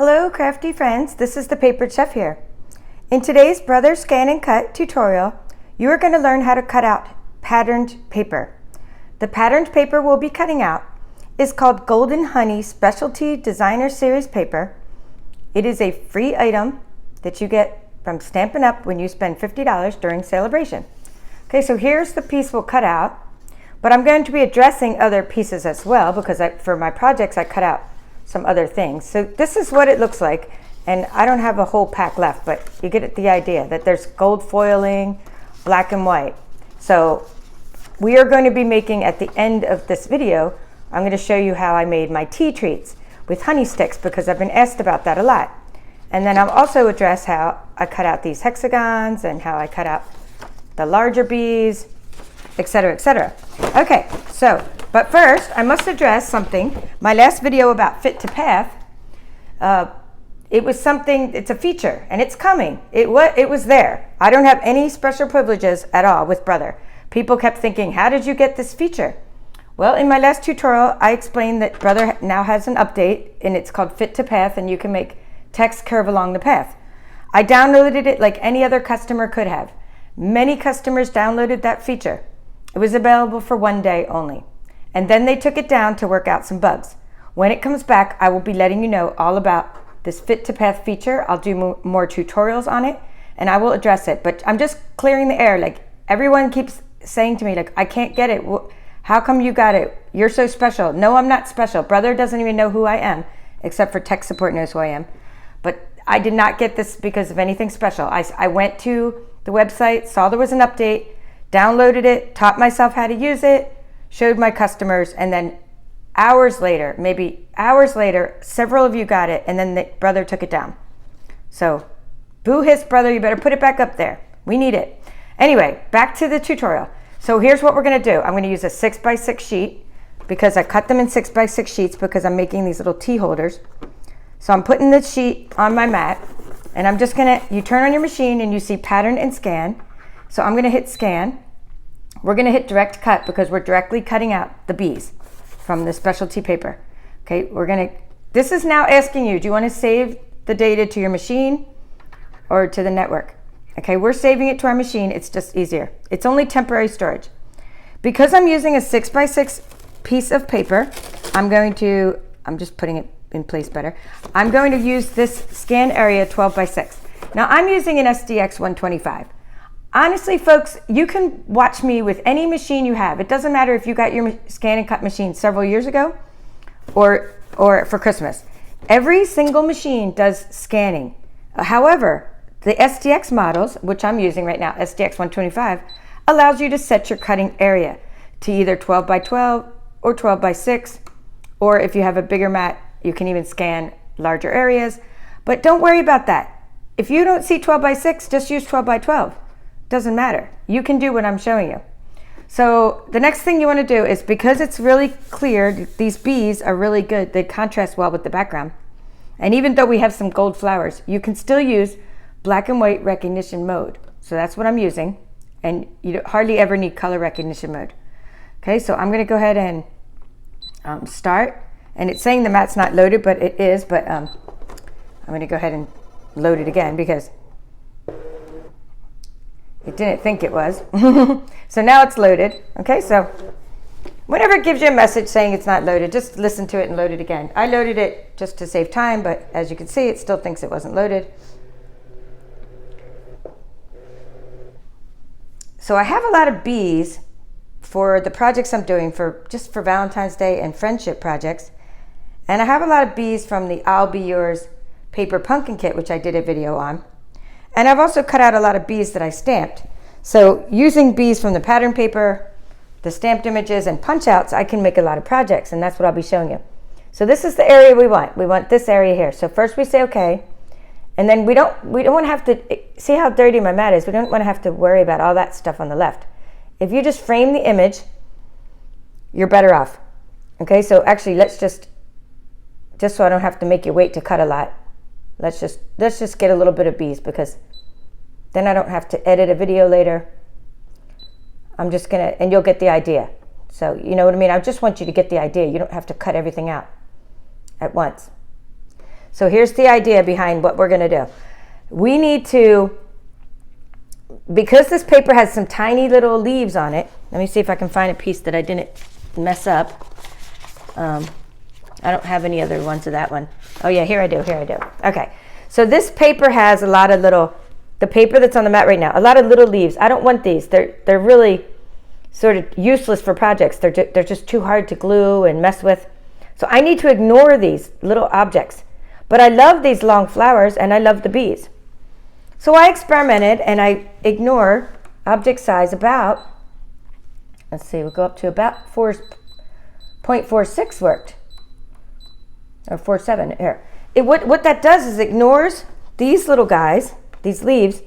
Hello crafty friends, this is the Paper Chef here. In today's Brother Scan and Cut tutorial, you are going to learn how to cut out patterned paper. The patterned paper we'll be cutting out is called Golden Honey Specialty Designer Series paper. It is a free item that you get from Stampin Up when you spend $50 during Sale-A-Bration. Okay, so here's the piece we'll cut out, but I'm going to be addressing other pieces as well because for my projects I cut out some other things. So this is what it looks like, and I don't have a whole pack left, but you get the idea that there's gold foiling, black and white. So we are going to be making, at the end of this video, I'm going to show you how I made my tea treats with honey sticks because I've been asked about that a lot. And then I'll also address how I cut out these hexagons and how I cut out the larger bees, etc., etc. Okay, so, but first I must address something. My last video about Fit to Path, it was something, it's a feature and it's coming. It was there. I don't have any special privileges at all with Brother. People kept thinking, how did you get this feature? Well, in my last tutorial, I explained that Brother now has an update and it's called Fit to Path, and you can make text curve along the path. I downloaded it like any other customer could have. Many customers downloaded that feature. It was available for one day only. And then they took it down to work out some bugs. When it comes back, I will be letting you know all about this Fit to Path feature. I'll do more tutorials on it and I will address it. But I'm just clearing the air. Like, everyone keeps saying to me, like, I can't get it. How come you got it? You're so special. No, I'm not special. Brother doesn't even know who I am, except for tech support knows who I am. But I did not get this because of anything special. I went to the website, saw there was an update, downloaded it, taught myself how to use it, showed my customers, and then hours later, maybe hours later, several of you got it, and then the Brother took it down. So, boo hiss, Brother, you better put it back up there. We need it. Anyway, back to the tutorial. So here's what we're gonna do. I'm gonna use a 6x6 sheet because I cut them in 6x6 sheets because I'm making these little tea holders. So I'm putting the sheet on my mat, and I'm just gonna, you turn on your machine and you see pattern and scan. So I'm gonna hit scan. We're gonna hit direct cut because we're directly cutting out the bees from the specialty paper. Okay, this is now asking you, do you wanna save the data to your machine or to the network? Okay, we're saving it to our machine, it's just easier. It's only temporary storage. Because I'm using a 6x6 piece of paper, I'm just putting it in place better. I'm going to use this scan area 12x6. Now I'm using an SDX 125. Honestly, folks, you can watch me with any machine you have. It doesn't matter if you got your scan and cut machine several years ago or for Christmas. Every single machine does scanning. However, the SDX models, which I'm using right now, SDX 125, allows you to set your cutting area to either 12x12 or 12x6, or if you have a bigger mat, you can even scan larger areas. But don't worry about that. If you don't see 12x6, just use 12x12. Doesn't matter. You can do what I'm showing you. So the next thing you want to do is, because it's really clear, these bees are really good. They contrast well with the background. And even though we have some gold flowers, you can still use black and white recognition mode. So that's what I'm using. And you hardly ever need color recognition mode. Okay, so I'm going to go ahead and start. And it's saying the mat's not loaded, but it is. But I'm going to go ahead and load it again because it didn't think it was. So now it's loaded. Okay, so whenever it gives you a message saying it's not loaded, just listen to it and load it again. I loaded it just to save time, but as you can see, it still thinks it wasn't loaded. So I have a lot of bees for the projects I'm doing just for Valentine's Day and friendship projects. And I have a lot of bees from the I'll Be Yours paper pumpkin kit, which I did a video on. And I've also cut out a lot of bees that I stamped. So using bees from the pattern paper, the stamped images, and punch outs, I can make a lot of projects, and that's what I'll be showing you. So this is the area we want. We want this area here. So first we say okay, and then we don't want to have to, see how dirty my mat is? We don't want to have to worry about all that stuff on the left. If you just frame the image, you're better off. Okay, so actually let's just so I don't have to make you wait to cut a lot, let's just get a little bit of bees, because then I don't have to edit a video later. I'm just gonna, and you'll get the idea. So you know what I mean? I just want you to get the idea. You don't have to cut everything out at once. So here's the idea behind what we're going to do. We need to, because this paper has some tiny little leaves on it, let me see if I can find a piece that I didn't mess up. I don't have any other ones of that one. Oh yeah, here I do. Okay, so this paper has a lot of little, the paper that's on the mat right now, a lot of little leaves. I don't want these. They're really sort of useless for projects. They're just too hard to glue and mess with. So I need to ignore these little objects. But I love these long flowers and I love the bees. So I experimented and I ignore object size about, let's see, we'll go up to about 4.46 worked. Or 4.7 here. What that does is ignores these little guys, these leaves,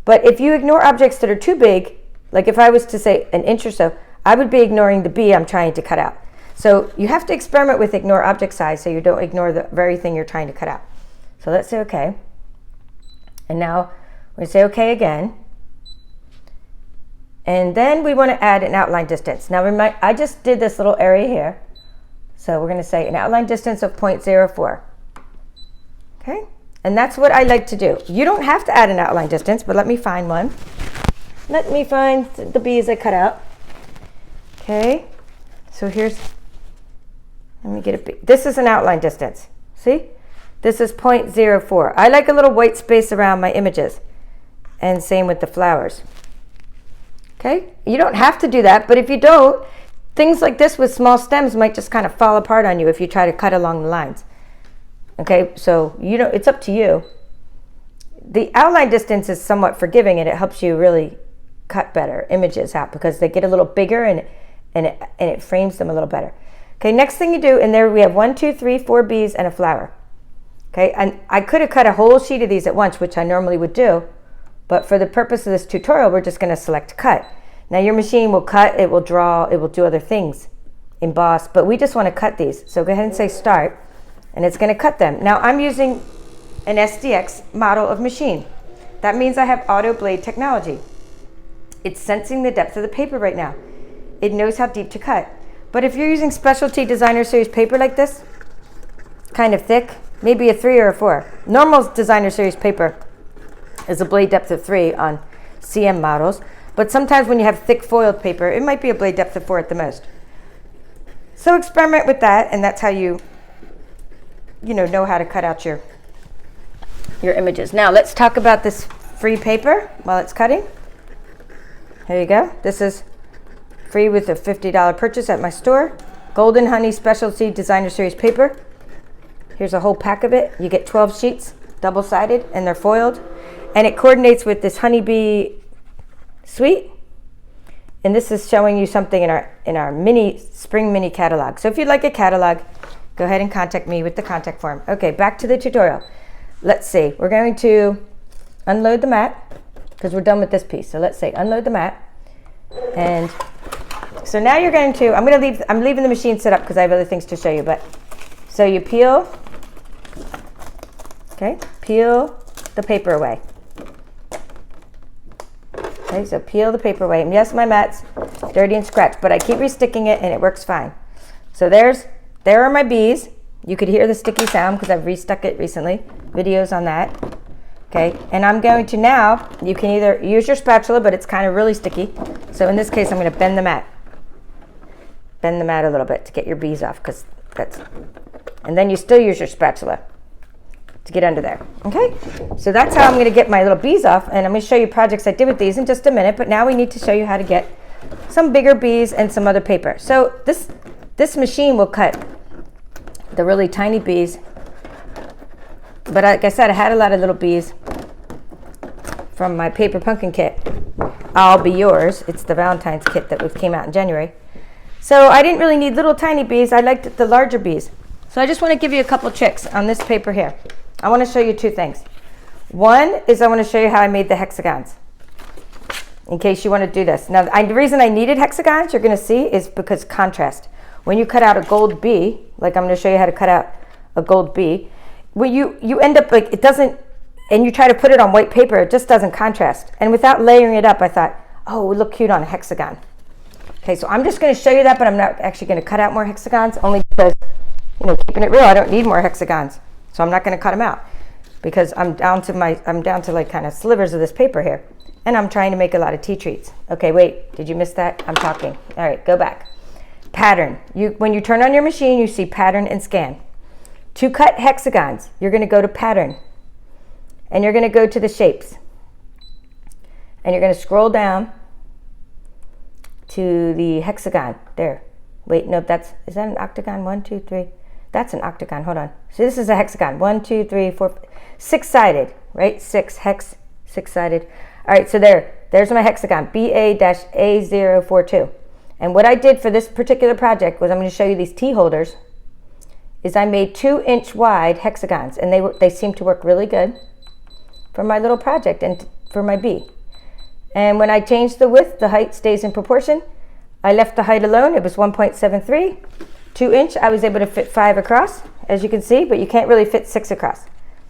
but if you ignore objects that are too big, like if I was to say an inch or so, I would be ignoring the bee I'm trying to cut out. So you have to experiment with ignore object size so you don't ignore the very thing you're trying to cut out. So let's say okay. And now we say okay again. And then we want to add an outline distance. Now I just did this little area here. So we're going to say an outline distance of 0.04. Okay? And that's what I like to do. You don't have to add an outline distance, but let me find one. Let me find the bees I cut out. Okay? So here's, let me get a bee. This is an outline distance. See? This is 0.04. I like a little white space around my images. And same with the flowers. Okay? You don't have to do that, but if you don't, things like this with small stems might just kind of fall apart on you if you try to cut along the lines. Okay, so it's up to you. The outline distance is somewhat forgiving and it helps you really cut better images out because they get a little bigger and it frames them a little better. Okay, next thing you do, and there we have 1, 2, 3, 4 bees and a flower. Okay, and I could have cut a whole sheet of these at once, which I normally would do, but for the purpose of this tutorial, we're just going to select cut. Now your machine will cut, it will draw, it will do other things, emboss, but we just want to cut these. So go ahead and say start, and it's going to cut them. Now I'm using an SDX model of machine. That means I have Autoblade technology. It's sensing the depth of the paper right now. It knows how deep to cut. But if you're using specialty designer series paper like this, kind of thick, maybe a 3 or a 4. Normal designer series paper is a blade depth of 3 on CM models. But sometimes when you have thick foiled paper, it might be a blade depth of 4 at the most. So experiment with that, and that's how you know how to cut out your images. Now let's talk about this free paper while it's cutting. Here you go. This is free with a $50 purchase at my store. Golden Honey Specialty Designer Series paper. Here's a whole pack of it. You get 12 sheets, double-sided, and they're foiled. And it coordinates with this honeybee suite, and this is showing you something in our spring mini catalog. So if you'd like a catalog, go ahead and contact me with the contact form. Okay, back to the tutorial. Let's see, we're going to unload the mat because we're done with this piece. So let's say unload the mat, and so now you're going to, I'm leaving the machine set up because I have other things to show you. But so you peel the paper away. Okay, so peel the paper away. And yes, my mat's dirty and scratched, but I keep resticking it and it works fine. So there are my bees. You could hear the sticky sound because I've restuck it recently. Videos on that. Okay, and I'm going to now, you can either use your spatula, but it's kind of really sticky. So in this case, I'm going to bend the mat. Bend the mat a little bit to get your bees off, and then you still use your spatula to get under there. Okay, so that's how I'm going to get my little bees off, and I'm going to show you projects I did with these in just a minute, but now we need to show you how to get some bigger bees and some other paper. So this machine will cut the really tiny bees, but like I said, I had a lot of little bees from my paper pumpkin kit. I'll Be Yours. It's the Valentine's kit that came out in January. So I didn't really need little tiny bees. I liked the larger bees. So I just want to give you a couple tricks on this paper here. I want to show you 2 things. One is I want to show you how I made the hexagons, in case you want to do this. Now, the reason I needed hexagons, you're going to see, is because contrast. When you cut out a gold bee, like I'm going to show you how to cut out a gold bee, when you end up like it doesn't, and you try to put it on white paper, it just doesn't contrast. And without layering it up, I thought, oh, it would look cute on a hexagon. Okay, so I'm just going to show you that, but I'm not actually going to cut out more hexagons, only because, keeping it real, I don't need more hexagons. So I'm not going to cut them out because I'm down to like kind of slivers of this paper here. And I'm trying to make a lot of tea treats. Okay, wait, did you miss that? I'm talking. All right, go back. Pattern. When you turn on your machine, you see pattern and scan. To cut hexagons, you're going to go to pattern. And you're going to go to the shapes. And you're going to scroll down to the hexagon. There. Wait, no, is that an octagon? 1, 2, 3. That's an octagon. Hold on. So this is a hexagon. 1, 2, 3, 4, 6-sided, right? 6-sided. All right, so there's my hexagon, BA-A042. And what I did for this particular project was, I'm going to show you these T holders, is I made 2-inch wide hexagons, and they seem to work really good for my little project and for my bee. And when I changed the width, the height stays in proportion. I left the height alone. It was 1.73. 2-inch, I was able to fit 5 across, as you can see, but you can't really fit 6 across.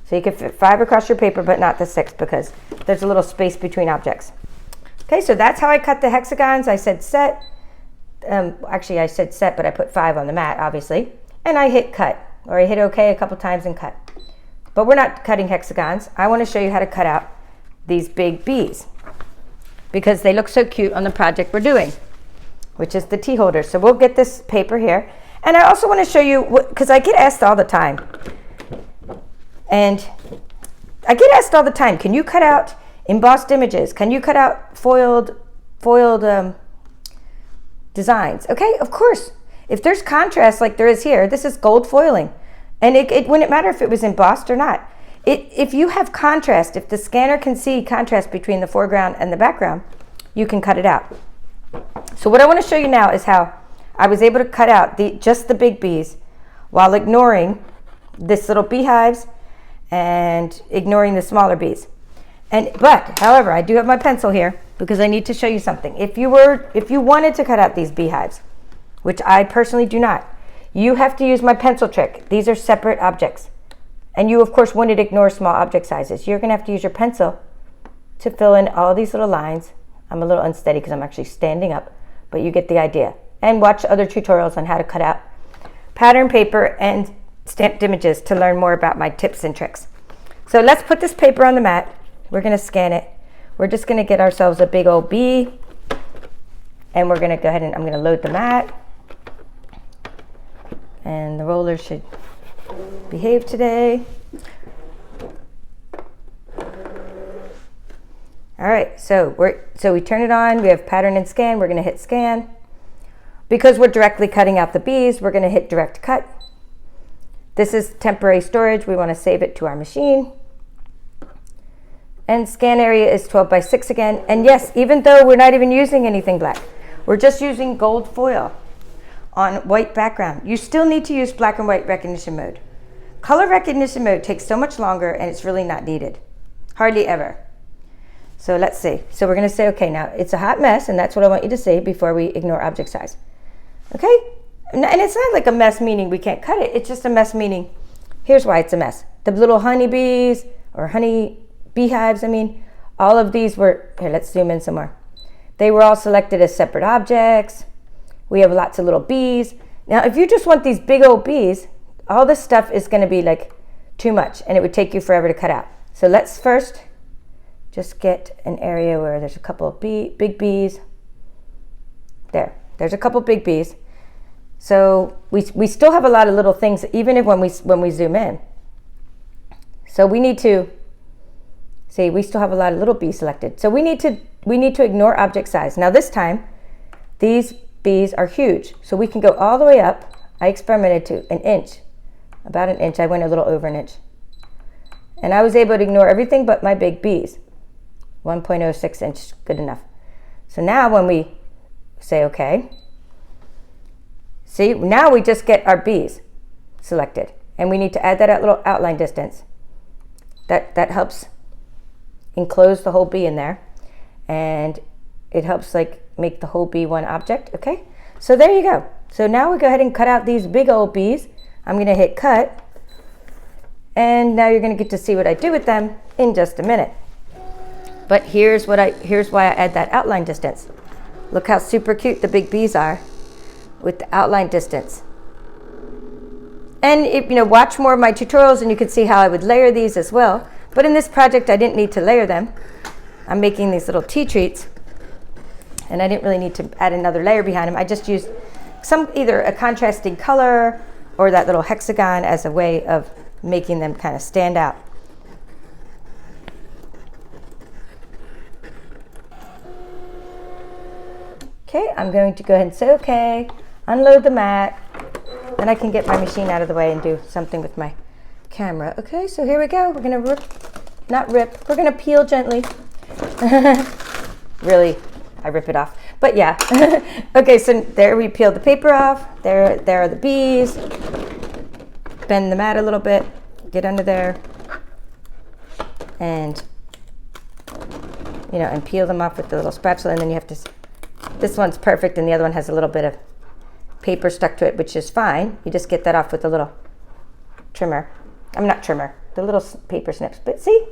So you can fit 5 across your paper, but not the 6 because there's a little space between objects. Okay, so that's how I cut the hexagons. I said set. Actually, I said set, but I put 5 on the mat, obviously. And I hit cut, or I hit OK a couple times and cut. But we're not cutting hexagons. I want to show you how to cut out these big bees because they look so cute on the project we're doing, which is the tea holder. So we'll get this paper here. And I also want to show you, because I get asked all the time, can you cut out embossed images? Can you cut out foiled designs? Okay, of course. If there's contrast like there is here, this is gold foiling. And it wouldn't matter if it was embossed or not. If you have contrast, if the scanner can see contrast between the foreground and the background, you can cut it out. So what I want to show you now is how I was able to cut out just the big bees while ignoring this little beehives and ignoring the smaller bees. But however, I do have my pencil here because I need to show you something. If you wanted to cut out these beehives, which I personally do not, you have to use my pencil trick. These are separate objects. And you, of course, wouldn't ignore small object sizes. You're going to have to use your pencil to fill in all these little lines. I'm a little unsteady because I'm actually standing up, but you get the idea. And watch other tutorials on how to cut out pattern paper and stamped images to learn more about my tips and tricks. So let's put this paper on the mat. We're going to scan it. We're just going to get ourselves a big old bee. And we're going to go ahead and I'm going to load the mat. And the roller should behave today. All right, so we turn it on. We have pattern and scan. We're going to hit scan. Because we're directly cutting out the bees, we're going to hit direct cut. This is temporary storage. We want to save it to our machine. And scan area is 12 by 6 again. And yes, even though we're not even using anything black, we're just using gold foil on white background. You still need to use black and white recognition mode. Color recognition mode takes so much longer and it's really not needed. Hardly ever. So let's see. So we're going to say, okay, now it's a hot mess, and that's what I want you to see before we ignore object size. Okay? And it's not like a mess meaning we can't cut it. It's just a mess meaning, here's why it's a mess. The little honeybees or honey beehives, all of these were, here, let's zoom in some more. They were all selected as separate objects. We have lots of little bees. Now, if you just want these big old bees, all this stuff is going to be like too much, and it would take you forever to cut out. So let's first just get an area where there's a couple of big bees. There's a couple big bees. So we still have a lot of little things, even if when we zoom in. So we need to see, we still have a lot of little bees selected. So we need to ignore object size. Now this time, these bees are huge. So we can go all the way up. I experimented to an inch, about an inch. I went a little over an inch. And I was able to ignore everything but my big bees. 1.06 inch, good enough. So now when we say okay, see, now we just get our bees selected. And we need to add that little outline distance. That helps enclose the whole bee in there. And it helps like make the whole bee one object, okay? So there you go. So now we go ahead and cut out these big old bees. I'm gonna hit cut. And now you're gonna get to see what I do with them in just a minute. But here's why I add that outline distance. Look how super cute the big bees are with the outline distance. And if, watch more of my tutorials and you can see how I would layer these as well. But in this project, I didn't need to layer them. I'm making these little tea treats, and I didn't really need to add another layer behind them. I just used either a contrasting color or that little hexagon as a way of making them kind of stand out. Okay, I'm going to go ahead and say okay, unload the mat, then I can get my machine out of the way and do something with my camera. Okay, so here we go. We're gonna we're gonna peel gently. Really, I rip it off, but yeah. Okay, so there we peeled the paper off. There are the bees. Bend the mat a little bit, get under there, and and peel them off with the little spatula, and then you have to, this one's perfect and the other one has a little bit of paper stuck to it, which is fine. You just get that off with the little trimmer. I'm not trimmer, the little paper snips, but see,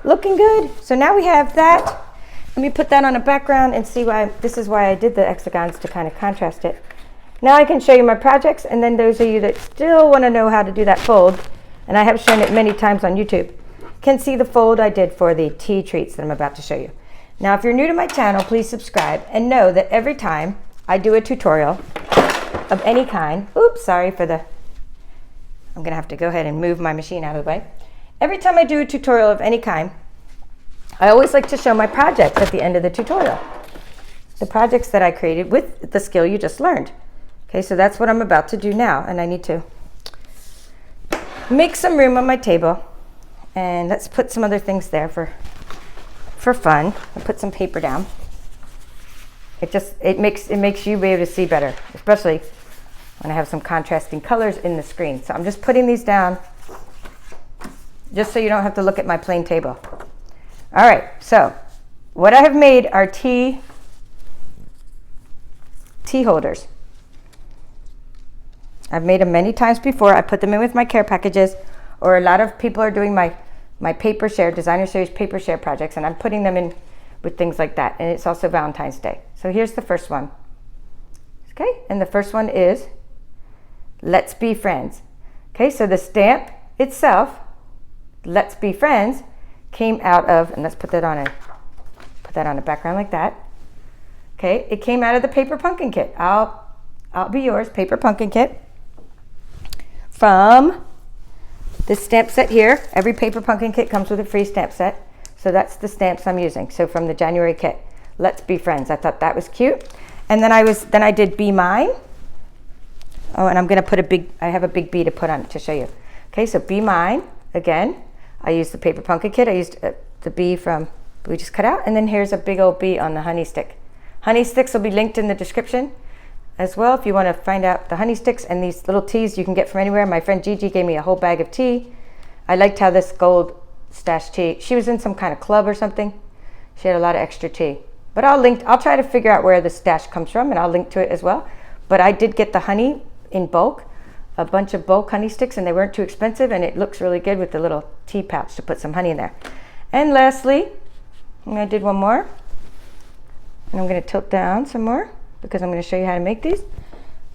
looking good. So now we have that. Let me put that on a background and see why, this is why I did the hexagons, to kind of contrast it. Now I can show you my projects, and then those of you that still want to know how to do that fold, and I have shown it many times on YouTube, can see the fold I did for the tea treats that I'm about to show you. Now, if you're new to my channel, please subscribe and know that every time I do a tutorial of any kind, oops, sorry for the, I'm gonna have to go ahead and move my machine out of the way. Every time I do a tutorial of any kind, I always like to show my projects at the end of the tutorial. The projects that I created with the skill you just learned. Okay, so that's what I'm about to do now, and I need to make some room on my table, and let's put some other things there for fun. I'll put some paper down. It makes you be able to see better, especially when I have some contrasting colors in the screen. So I'm just putting these down just so you don't have to look at my plain table. All right, so what I have made are tea holders. I've made them many times before. I put them in with my care packages, or a lot of people are doing my paper share, designer series paper share projects, and I'm putting them in with things like that. And it's also Valentine's Day. So here's the first one. Okay, and the first one is Let's Be Friends. Okay, so the stamp itself, Let's Be Friends, came out of, and let's put that on a background like that. Okay, it came out of the paper pumpkin kit. I'll be yours, paper pumpkin kit. From this stamp set here. Every paper pumpkin kit comes with a free stamp set. So that's the stamps I'm using. So from the January kit, Let's Be Friends. I thought that was cute. And then I did Be Mine. Oh, and I'm gonna put I have a big bee to put on it to show you. Okay, so Be Mine, again, I used the paper pumpkin kit. I used the bee we just cut out, and then here's a big old bee on the honey stick. Honey sticks will be linked in the description as well if you want to find out the honey sticks, and these little teas you can get from anywhere. My friend Gigi gave me a whole bag of tea. I liked how this gold stash tea, she was in some kind of club or something. She had a lot of extra tea. But I'll try to figure out where the stash comes from, and I'll link to it as well. But I did get the honey in bulk, a bunch of bulk honey sticks, and they weren't too expensive, and it looks really good with the little tea pouch to put some honey in there. And lastly, I did one more, and I'm going to tilt down some more because I'm going to show you how to make these.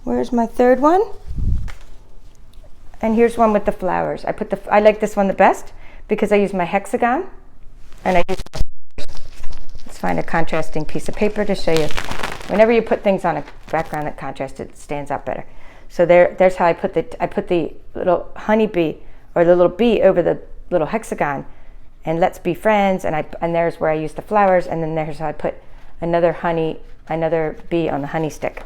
Where's my third one? And here's one with the flowers. I like this one the best because I use my hexagon, and let's find a contrasting piece of paper to show you. Whenever you put things on a background that contrasts, it stands out better. So there's how I put the little honeybee, or the little bee, over the little hexagon, and Let's Be Friends, and there's where I use the flowers, and then there's how I put another bee on the honey stick.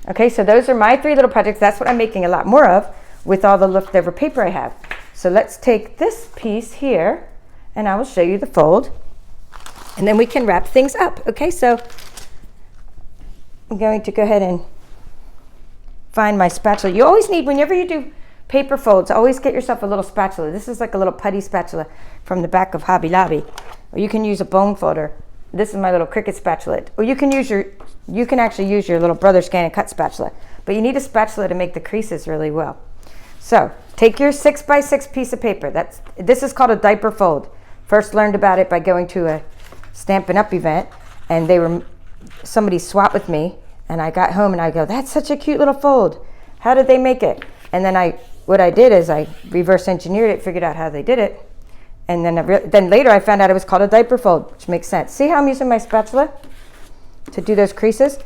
Okay, so those are my 3 little projects. That's what I'm making a lot more of with all the leftover paper I have. So let's take this piece here, and I will show you the fold, and then we can wrap things up. Okay, so I'm going to go ahead and find my spatula. You always need, whenever you do paper folds, always get yourself a little spatula. This is like a little putty spatula from the back of Hobby Lobby. Or you can use a bone folder. This is my little Cricut spatula. Or you can actually use your little brother ScanNCut spatula. But you need a spatula to make the creases really well. So take your 6x6 piece of paper. This is called a diaper fold. First learned about it by going to a Stampin' Up event, and somebody swapped with me, and I got home and I go, that's such a cute little fold. How did they make it? And then I what I did is I reverse engineered it, figured out how they did it. And then later I found out it was called a diaper fold, which makes sense. See how I'm using my spatula to do those creases?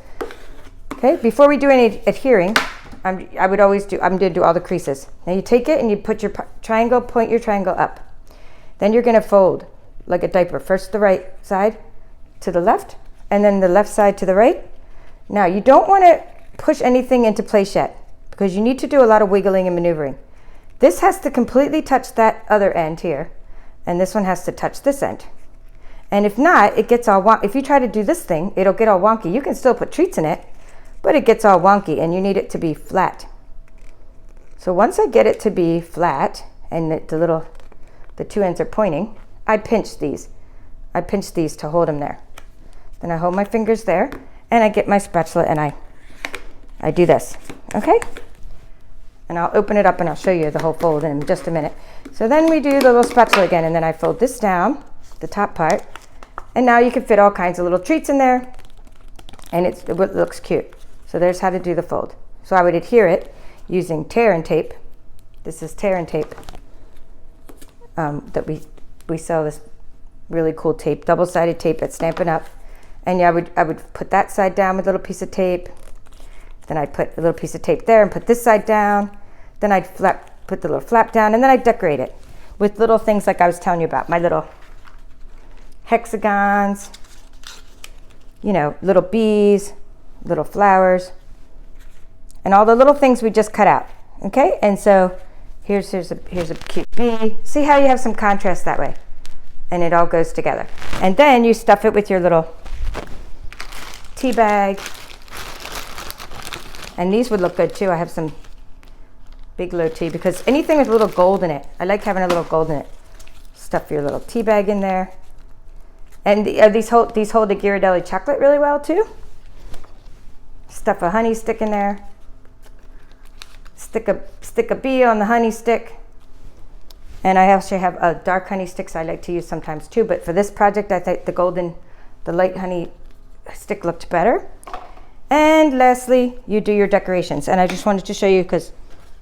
Okay, before we do any adhering, I'm going to do all the creases. Now you take it and you put your triangle, point your triangle up. Then you're going to fold like a diaper. First the right side to the left, and then the left side to the right. Now you don't want to push anything into place yet, because you need to do a lot of wiggling and maneuvering. This has to completely touch that other end here, and this one has to touch this end. And if not, it gets all wonky. If you try to do this thing, it'll get all wonky. You can still put treats in it, but it gets all wonky, and you need it to be flat. So once I get it to be flat, and the two ends are pointing, I pinch these. I pinch these to hold them there. Then I hold my fingers there, and I get my spatula, and I do this, okay? And I'll open it up and I'll show you the whole fold in just a minute. So then we do the little spatula again, and then I fold this down, the top part, and now you can fit all kinds of little treats in there, and it looks cute. So there's how to do the fold. So I would adhere it using tear and tape. This is tear and tape that we sell, this really cool tape, double-sided tape at Stampin' Up. And yeah, I would put that side down with a little piece of tape. Then I'd put a little piece of tape there and put this side down. Then I'd put the little flap down, and then I'd decorate it with little things like I was telling you about, my little hexagons, you know, little bees, little flowers, and all the little things we just cut out, okay? And so here's a cute bee. See how you have some contrast that way, and it all goes together. And then you stuff it with your little tea bag. And these would look good too. I have some Bigelow tea, because anything with a little gold in it, I like having a little gold in it. Stuff your little tea bag in there. And these hold the Ghirardelli chocolate really well too. Stuff a honey stick in there. Stick a bee on the honey stick. And I actually have dark honey sticks I like to use sometimes too, but for this project I think the light honey stick looked better. And lastly, you do your decorations. And I just wanted to show you, because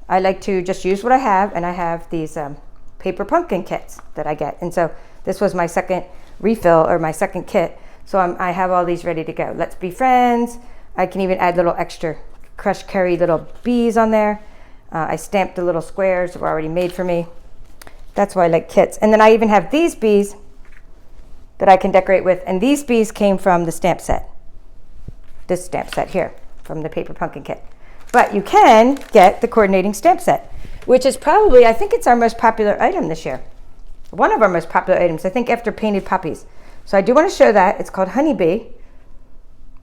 I like to just use what I have, and I have these paper pumpkin kits that I get. And so this was my second refill, or my second kit. So I have all these ready to go. Let's be friends. I can even add little extra crushed curry little bees on there. I stamped the little squares that were already made for me. That's why I like kits. And then I even have these bees that I can decorate with. And these bees came from the stamp set. This stamp set here from the paper pumpkin kit. But you can get the coordinating stamp set, which is probably, I think it's our most popular item this year. One of our most popular items, I think, after painted poppies. So I do want to show that. It's called Honeybee.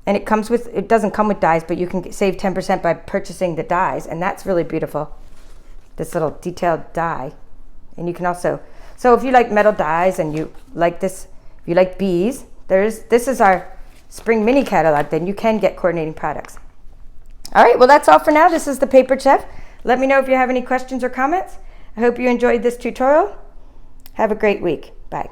And it doesn't come with dies, but you can save 10% by purchasing the dies. And that's really beautiful. This little detailed die. And you can also, so if you like metal dies and you like this, if you like bees, this is our spring mini catalog, then you can get coordinating products. All right, well, that's all for now. This is the Paper Chef. Let me know if you have any questions or comments. I hope you enjoyed this tutorial. Have a great week. Bye.